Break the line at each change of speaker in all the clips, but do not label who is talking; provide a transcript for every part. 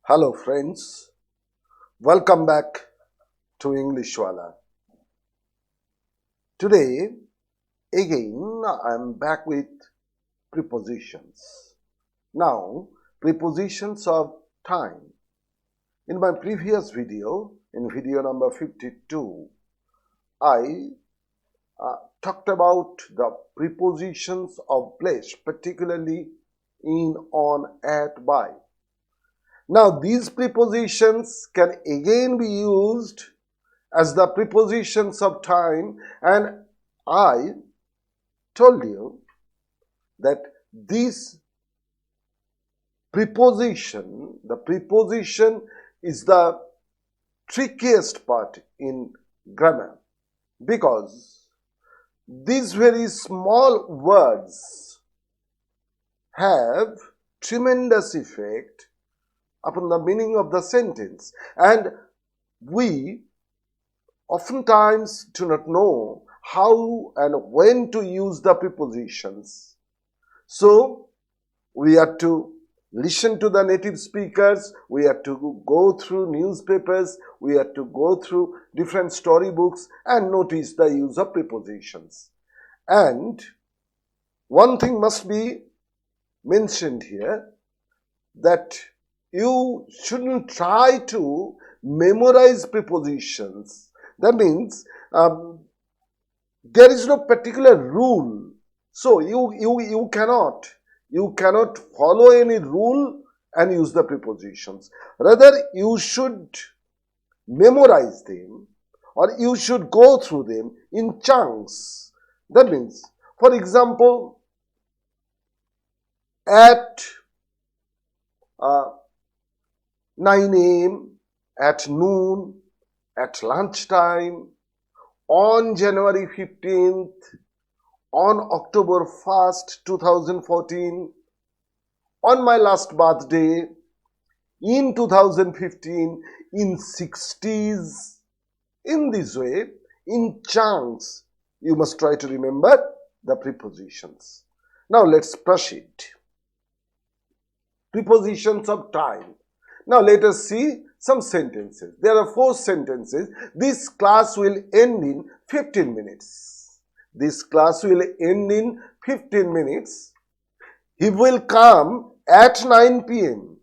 Hello friends, welcome back to English Wala. Today again I am back with prepositions. Now prepositions of time. In my previous video, in video number 52, I talked about the prepositions of place, particularly in, on, at, by. Now these prepositions can again be used as the prepositions of time, and I told you that this preposition, the preposition is the trickiest part in grammar because these very small words have tremendous effect upon the meaning of the sentence, and we oftentimes do not know how and when to use the prepositions. So we have to listen to the native speakers, we have to go through newspapers, we have to go through different storybooks and notice the use of prepositions. And one thing must be mentioned here, that you shouldn't try to memorize prepositions. That means there is no particular rule. So you cannot follow any rule and use the prepositions. Rather, you should memorize them, or you should go through them in chunks. That means, for example, at 9 a.m., at noon, at lunchtime, on January 15th, on October 1st, 2014, on my last birthday, in 2015, in 60s. In this way, in chunks, you must try to remember the prepositions. Now let's proceed. Prepositions of time. Now let us see some sentences. There are 4 sentences. This class will end in 15 minutes. This class will end in 15 minutes. He will come at 9 p.m.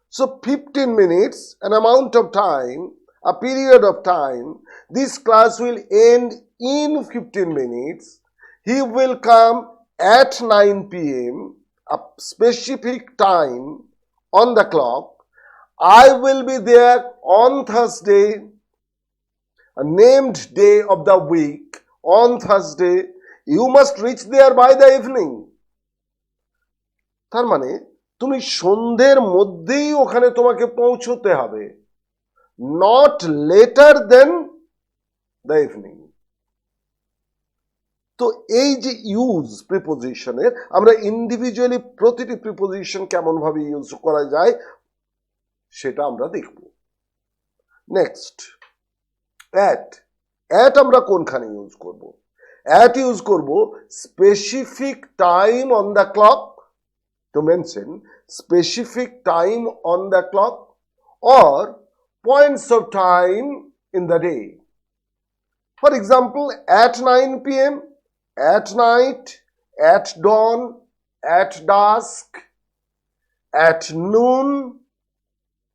So 15 minutes, an amount of time, a period of time. This class will end in 15 minutes. He will come at 9 p.m. a specific time on the clock. I will be there on Thursday, a named day of the week, on Thursday. You must reach there by the evening. তার মানে তুমি সন্ধ্যের মধ্যেই ওখানে তোমাকে পৌঁছতে হবে, not later than the evening. তো এই যে ইউজ প্রিপোজিশনের, আমরা ইন্ডিভিজুয়ালি প্রতিটি প্রিপোজিশন কেমন ভাবে ইউজ করা যায় সেটা আমরা দেখব। নেক্সট, অ্যাট আমরা কোনখানে ইউজ করব? অ্যাট ইউজ করব specific time on the clock, to mention specific time on the clock, or points of time in the day. For example, at 9 p.m., at night, at dawn, at dusk, at noon,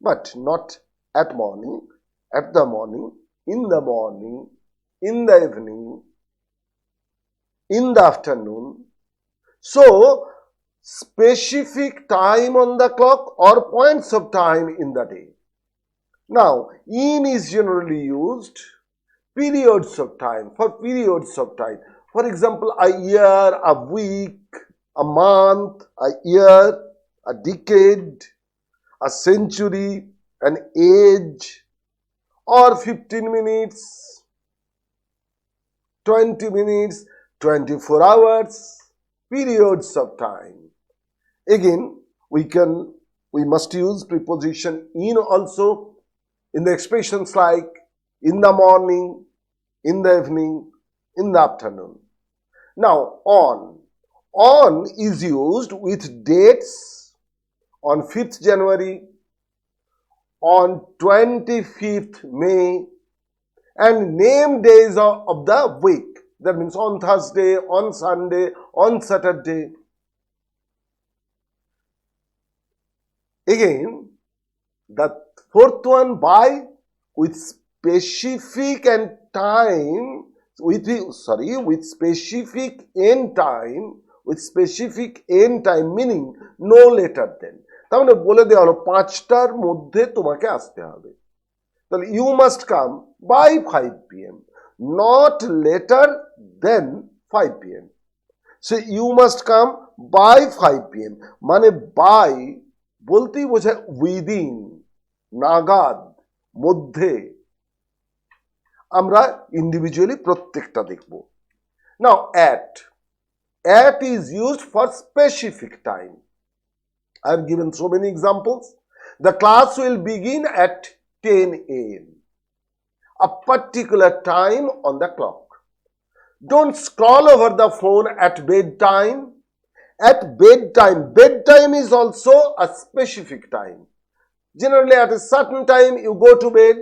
but not at morning, at the morning, in the morning, in the evening, in the afternoon. So, specific time on the clock or points of time in the day. Now, in is generally used periods of time, for periods of time. For example, a year, a week, a month, a year, a decade, a century, an age, or 15 minutes, 20 minutes, 24 hours, periods of time. Again, we must use preposition in also in the expressions like in the morning, in the evening, in the afternoon. Now, on is used with dates on 5th January, on 25th May, and name days of the week. That means on Thursday, on Sunday, on Saturday. Again, the fourth one, by with specific and time, with specific end time, meaning no later than. তার মানে বলে দেওয়া হলো 5টার মধ্যে তোমাকে আসতে হবে। তাহলে you must come by 5 p.m. not later than 5 p.m. So you must come by 5 p.m. মানে by বলতেই বোঝায় within, নাগাদ, মধ্যে। আমরা ইন্ডিভিজুয়ালি প্রত্যেকটা দেখব। Now at is used for specific time. I have given so many examples. The class will begin at 10 a.m. a particular time on the clock. Don't scroll over the phone at bedtime. At bedtime is also a specific time. Generally at a certain time you go to bed.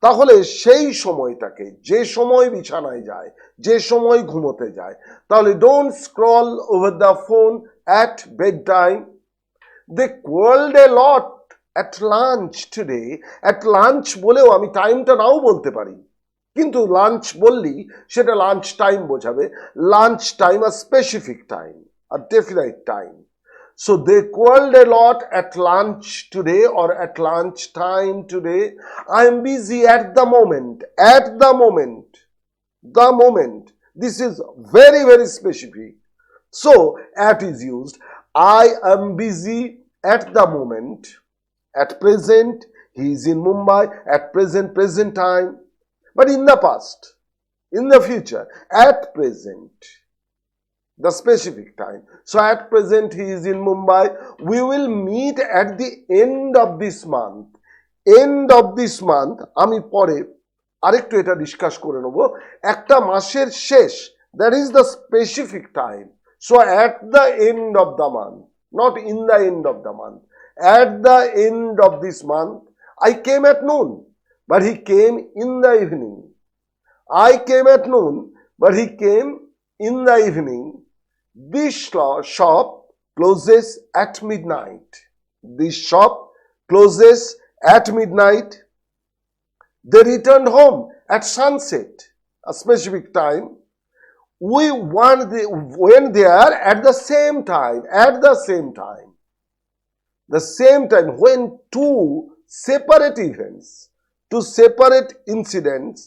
তাহলে সেই সময়টাকে, যে সময় বিছানায় যায়, যে সময় ঘুমোতে যায়, তাহলে don't scroll over the phone at bedtime. They quarreled a lot at lunch today. At lunch বলেও আমি টাইমটা নাও বলতে পারি, কিন্তু লাঞ্চ বললি সেটা লাঞ্চ টাইম বোঝাবে। Lunch time a specific time, a definite time. So they quarreled a lot at lunch today or at lunch time today. I am busy at the moment. At the moment. The moment. This is very, very specific. So at is used. I am busy at the moment. At present, he is in Mumbai. At present time. But in the past, in the future, at present, the specific time. So at present he is in Mumbai. We will meet at the end of this month. End of this month, আমি পরে আরেকটু এটা discuss করে নেব। একটা মাসের শেষ, that is the specific time. So at the end of the month, not in the end of the month. At the end of this month, I came at noon, but he came in the evening. I came at noon, but he came in the evening. This shop closes at midnight. This shop closes at midnight. They returned home at sunset, a specific time. We went there at the same time. At the same time. The same time, when two separate events, two separate incidents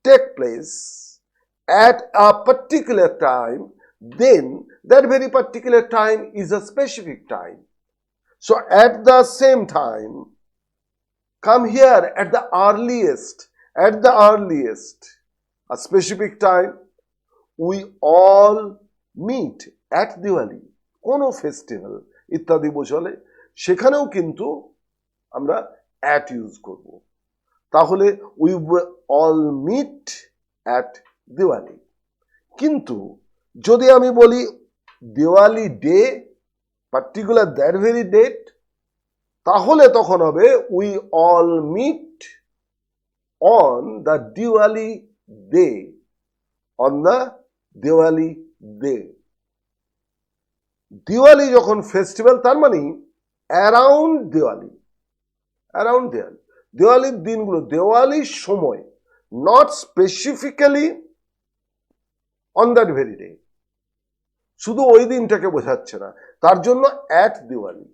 take place at a particular time, then that very particular time is a specific time. So at the same time, come here at the earliest, a specific time. We all meet at Diwali, কোনো festival ইত্যাদি বোঝালে সেখানেও কিন্তু আমরা at use করব। তাহলে we will all meet at Diwali. কিন্তু যদি আমি বলি Diwali day, particular that very date, তাহলে তখন হবে we all meet on the Diwali day, on the Diwali day. Diwali যখন ফেস্টিভ্যাল, তার মানে অ্যারাউন্ড দিওয়ালি, দিওয়ালির দিনগুলো, দিওয়ালির সময়, not specifically on that very day, শুধু ওই দিনটাকে বোঝাচ্ছে না, তার জন্য at Diwali.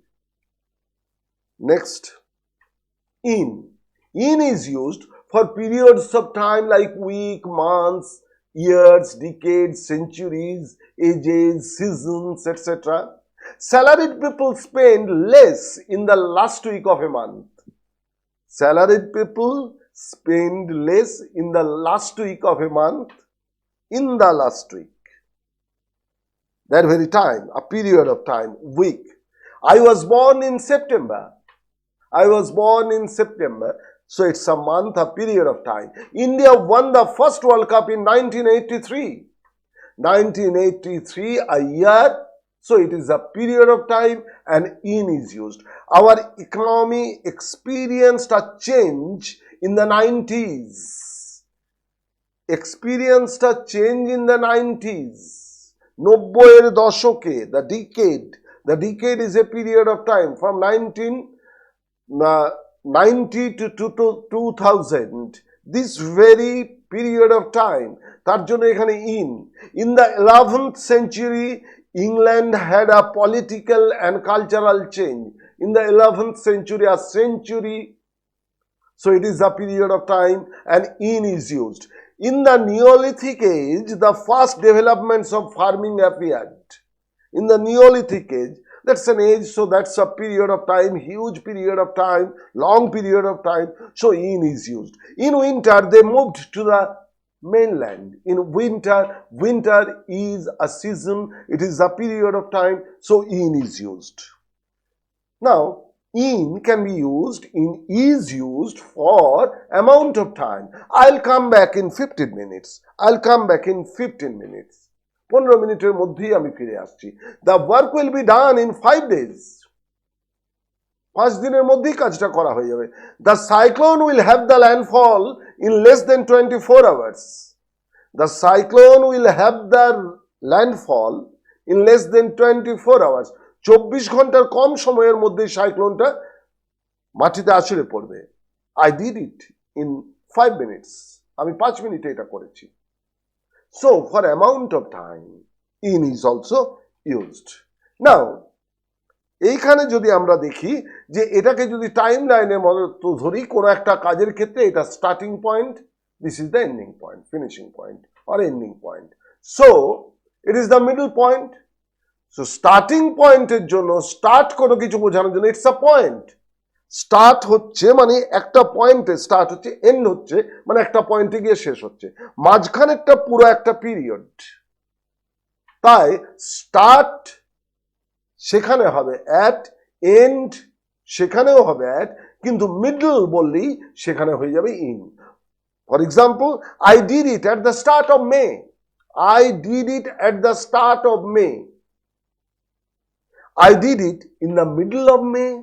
Next, in is used for periods of time like week, months, years, decades, centuries, ages, seasons, etc. Salaried people spend less in the last week of a month. Salaried people spend less in the last week of a month, in the last week. That very time, a period of time, week. I was born in September. So it's a month, a period of time. India won the first World Cup in 1983. 1983, a year So it is a period of time and in is used. Our economy experienced a change in the 90s. Experienced a change in the 90s. 90-এর দশকে, the decade is a period of time from 1990 to 2000. This very period of time, তার জন্য এখানে in the 11th century England had a political and cultural change. In the 11th century, a century, so it is a period of time and in is used. In the Neolithic age, the first developments of farming appeared. In the Neolithic age, that's an age, so that's a period of time, huge period of time, long period of time, so in is used. In winter, they moved to the mainland. In winter is a season, it is a period of time, so in is used. Now, in can be used, in is used for amount of time. I'll come back in 15 minutes. I'll come back in 15 minutes. 15 মিনিটের মধ্যেই আমি ফিরে আসছি। The work will be done in 5 days. 5 দিনের মধ্যেই কাজটা করা হয়ে যাবে। The cyclone will have the landfall in less than 24 hours. The cyclone will have the landfall in less than 24 hours. 24 ঘন্টার কম সময়ের মধ্যে সাইক্লোনটা মাটিতে আছড়ে পড়বে। I did it in 5 minutes. আমি 5 মিনিটে এটা করেছি। So for amount of time, in is also used. Now, এইখানে যদি আমরা দেখি যে এটাকে যদি টাইম লাইনের মতো ধরি, কোনো একটা কাজের ক্ষেত্রে এটা starting point, this is the ending point, finishing point or ending point. So it is the middle point. So starting point এর জন্য, স্টার্ট কোনো কিছু বোঝানোর জন্য, it's a point. স্টার্ট হচ্ছে মানে একটা পয়েন্টে স্টার্ট হচ্ছে, এন্ড হচ্ছে মানে একটা পয়েন্টে গিয়ে শেষ হচ্ছে, মাঝখানেরটা পুরো একটা পিরিয়ড। তাই স্টার্ট সেখানে হবে অ্যাট, এন্ড সেখানেও হবে অ্যাট, কিন্তু মিডল বললেই সেখানে হয়ে যাবে in. For example, I did it at the start of May. I did it at the start of May. I did it in the middle of May.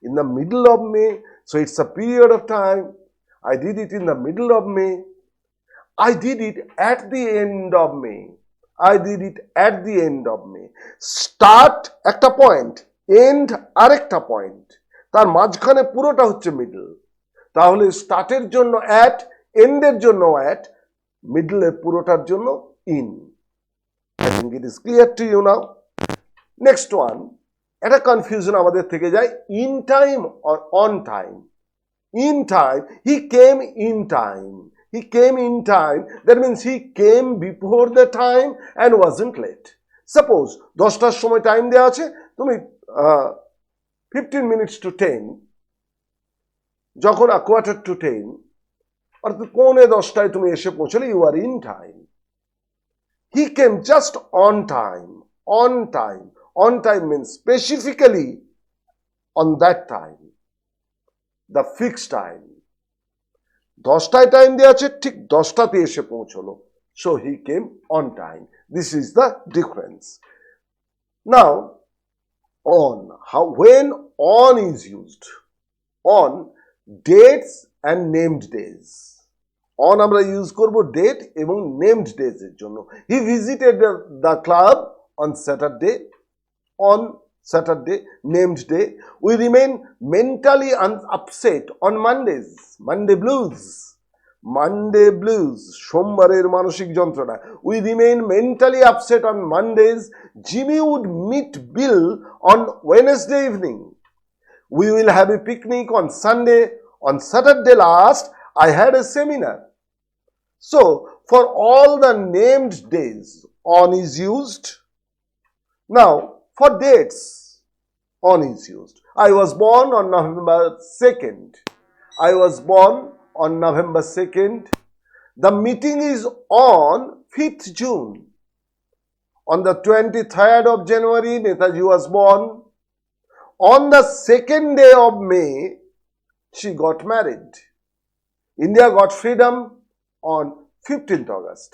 In the middle of May, so it's a period of time. I did it in the middle of May. I did it at the end of May. I did it at the end of May. Start একটা point, and আরেকটা point, তার মাঝখানে পুরোটা হচ্ছে middle. তাহলে স্টার্টের জন্য at, এন্ডের জন্য at, মিডলের পুরোটার জন্য in. I think it is clear to you now. Next one, একটা কনফিউশন আমাদের থেকে যায়, in time or on time. In time, he came in time. He came in time, that means he came before the time and wasn't late. Suppose 10টার সময় time দেওয়া আছে, তুমি 15 minutes to 10, যখন 10:15 অর্থাৎ 9:45 তুমি এসে পৌঁছলে, you are in time. He came just on time. On time. On time means specifically on that time, the fixed time. 10টায় টাইম দেওয়া আছে, ঠিক 10টাতে এসে পৌঁছলো, so he came on time. This is the difference. Now, on, when on is used, on dates and named days. On আমরা use করব date এবং নেমড ডেজ এর জন্য। He visited the club on Saturday. On Saturday, named day. We remain mentally upset on Mondays. Monday blues. Monday blues. সোমবারের মানসিক যন্ত্রণা। We remain mentally upset on Mondays. Jimmy would meet Bill on Wednesday evening. We will have a picnic on Sunday. On Saturday last, I had a seminar. So, for all the named days, on is used. Now, for dates, on is used. I was born on November 2nd. I was born on November 2nd. The meeting is on 5th June. On the 23rd of January, Netaji was born. On the 2nd day of May, she got married. India got freedom on 15th August.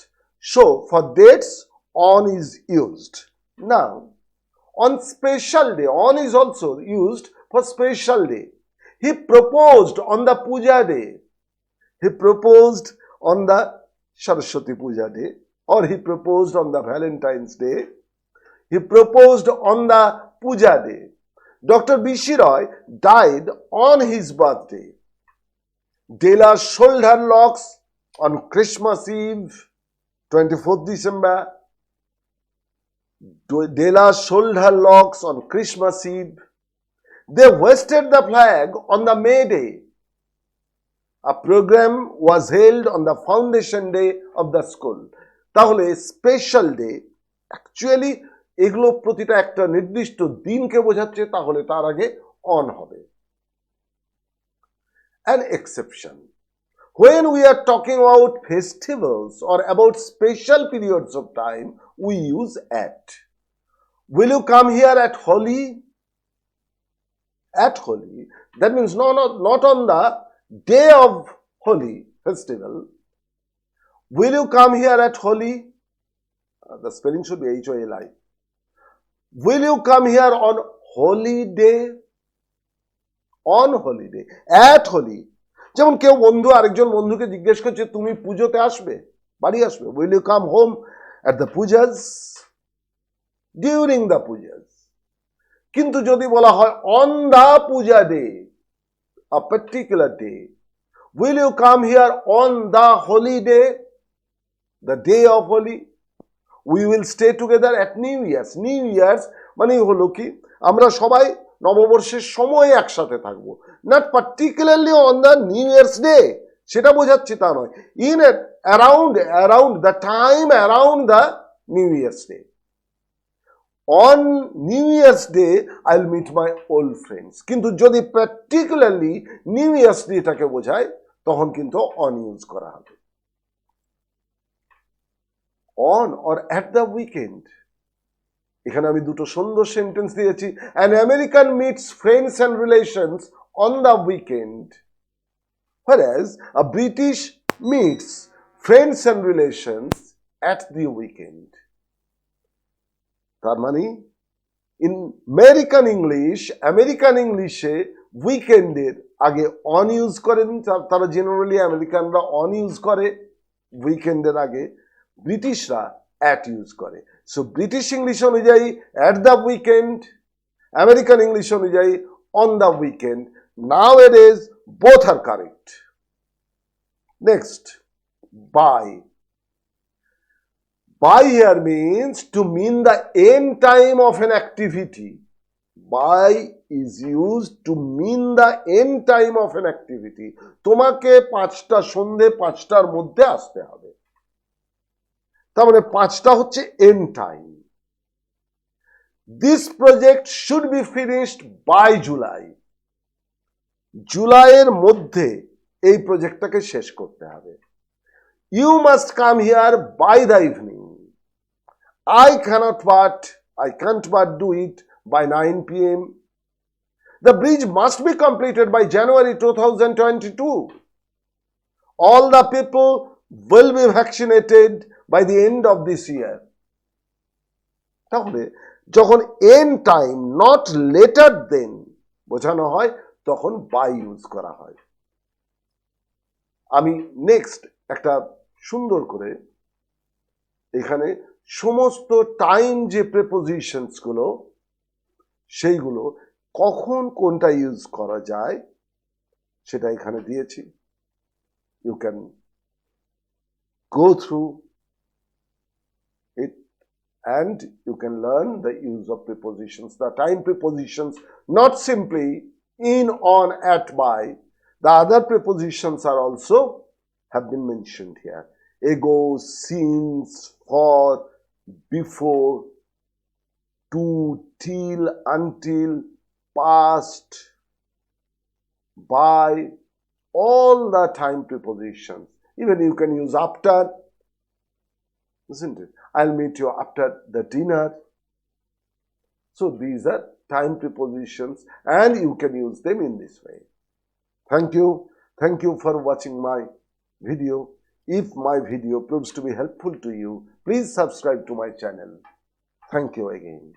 So, for dates, on is used. Now, on special day. On is also used for special day. He proposed on the puja day. He proposed on the Saraswati Puja day, or he proposed on the Valentine's Day. He proposed on the Puja day. Dr. B.C. Roy died on his birthday. Della sold her locks on Christmas Eve, 24th December. Della sold her locks on Christmas Eve. They hoisted the flag on the May Day. A program was held on the foundation day of the school. তাহলে special day actually এগুলো প্রতিটা একটা নির্দিষ্ট দিনকে বোঝাচ্ছে, তাহলে তার আগে অন হবে। An exception. When we are talking about festivals or about special periods of time, we use at. Will you come here at Holi? At Holi. That means not on the day of Holi festival. Will you come here at Holi? The spelling should be H-O-L-I. Will you come here on holiday? On holiday. At Holi. যেমন কেউ বন্ধু আরেকজন বন্ধুকে জিজ্ঞেস করছে তুমি পুজোতে আসবে, বাড়ি আসবে? Will you come home at the pujas? During the pujas. কিন্তু যদি বলা হয় on the puja day, a particular day, will you come here on the holiday, the day of Holi? We will stay together at New Year's. New Year's মানে হলো কি আমরা সবাই নববর্ষের সময় একসাথে থাকবো, not particularly on the New Year's day, সেটা বোঝাচ্ছি তা নয়, in around the time around the New Year's day. On New Year's Day I'll meet my old friends. কিন্তু যদি particularly New Year's Day টাকে বোঝায় তখন কিন্তু on ইউজ করা হবে। On or at the weekend. এখানে আমি দুটো সুন্দর সেন্টেন্স দিয়েছি। An American meets friends and relations on the weekend, whereas a British meets friends and relations at the weekend. তার মানে in American Englishে উইকেন্ডের আগে অন ইউজ করেন, তারা জেনারেলি আমেরিকানরা অন ইউজ করে উইকেন্ডের আগে, ব্রিটিশরা অ্যাট ইউজ করে। সো ব্রিটিশ ইংলিশ অনুযায়ী at the weekend, American English অনুযায়ী on the weekend. Nowadays both are correct. Next, by. By here means to mean the end time of an activity. By is used to mean the end time of an activity. তোমাকে সন্ধ্যে 5টার মধ্যে আসতে হবে, তার মানে 5টা হচ্ছে end time. This project should be finished by July. জুলাইয়ের মধ্যে এই প্রজেক্টটাকে শেষ করতে হবে। You must come here by the evening. I can't but do it by 9 p.m. The bridge must be completed by January 2022. All the people will be vaccinated by the end of this year. তাহলে যখন end time not later than বোঝানো হয় তখন by use করা হয়। আমি next একটা সুন্দর করে এখানে সমস্ত টাইম যে প্রিপোজিশনস গুলো সেইগুলো কখন কোনটা ইউজ করা যায় সেটা এখানে দিয়েছি। You can go through it and you can learn the use of prepositions, the time prepositions, not simply in, on, at, by. The other prepositions are also have been mentioned here. Ago, since, for, before, to, till, until, past, by, all the time prepositions. Even you can use after, isn't it? I'll meet you after the dinner. So these are time prepositions and you can use them in this way. Thank you. Thank you for watching my video. If my video proves to be helpful to you, please subscribe to my channel. Thank you again.